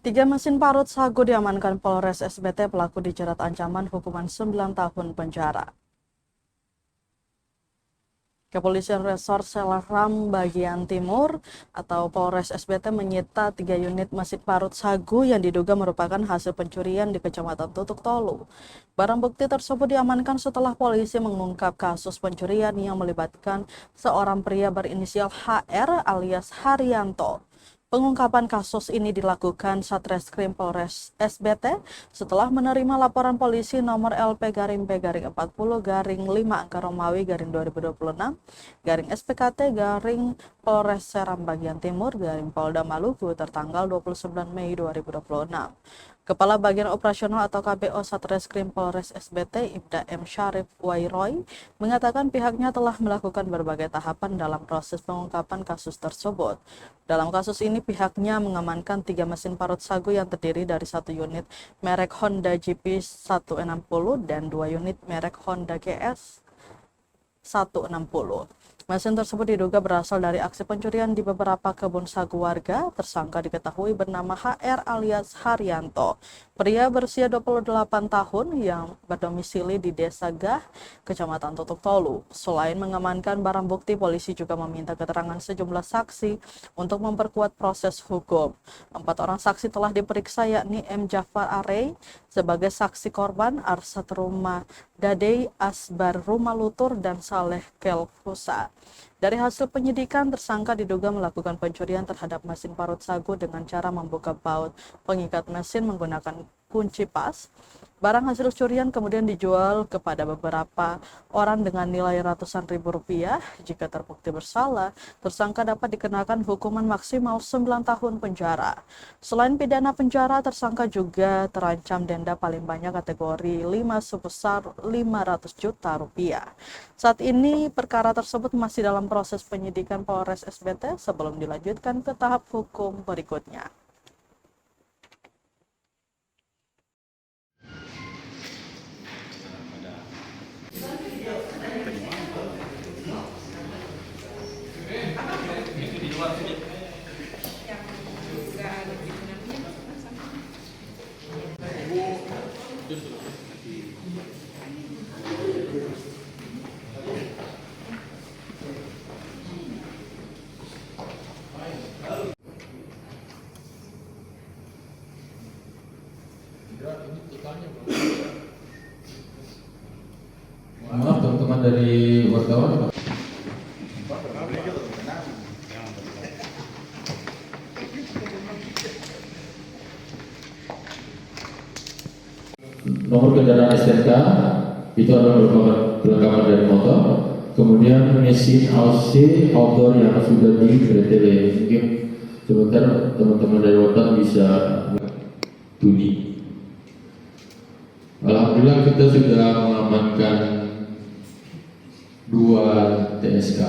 Tiga mesin parut sagu diamankan Polres SBT, pelaku dijerat ancaman hukuman 9 tahun penjara. Kepolisian Resor Selarang bagian Timur atau Polres SBT menyita 3 unit mesin parut sagu yang diduga merupakan hasil pencurian di Kecamatan Tutuk Tolu. Barang bukti tersebut diamankan setelah polisi mengungkap kasus pencurian yang melibatkan seorang pria berinisial HR alias Haryanto. Pengungkapan kasus ini dilakukan Satreskrim Polres SBT setelah menerima laporan polisi nomor LP-5-40-5-Romawi-2026 Polres Seram bagian Timur Polda Maluku tertanggal 29 Mei 2026. Kepala Bagian Operasional atau KBO Satreskrim Polres SBT Ibda M. Syarif Wairoy mengatakan pihaknya telah melakukan berbagai tahapan dalam proses pengungkapan kasus tersebut. Dalam kasus ini pihaknya mengamankan 3 mesin parut sagu yang terdiri dari 1 unit merek Honda GP 160 dan 2 unit merek Honda GS 160. Mesin tersebut diduga berasal dari aksi pencurian di beberapa kebun sagu warga. Tersangka diketahui bernama HR alias Haryanto, pria berusia 28 tahun yang berdomisili di Desa Gah, Kecamatan Tutuk Tolu. Selain mengamankan barang bukti, polisi juga meminta keterangan sejumlah saksi untuk memperkuat proses hukum. 4 orang saksi telah diperiksa, yakni M. Jafar Arey sebagai saksi korban, Arsat Rumah Dadei, Asbar Rumah Lutur, dan Saleh Kelfusa. Dari hasil penyidikan, tersangka diduga melakukan pencurian terhadap mesin parut sagu dengan cara membuka baut pengikat mesin menggunakan kunci pas. Barang hasil curian kemudian dijual kepada beberapa orang dengan nilai ratusan ribu rupiah. Jika terbukti bersalah, tersangka dapat dikenakan hukuman maksimal 9 tahun penjara. Selain pidana penjara, tersangka juga terancam denda paling banyak kategori 5 sebesar 500 juta rupiah. Saat ini perkara tersebut masih dalam proses penyidikan Polres SBT sebelum dilanjutkan ke tahap hukum berikutnya. Maaf teman-teman dari wartawan. Nomor kendaraan STNK itu adalah merupakan perlengkapan dari motor. Kemudian mesin AC outdoor yang sudah di PTL. Mungkin sebentar teman-teman dari wartawan bisa bunyi. Alhamdulillah kita sudah mengamankan 2 TSK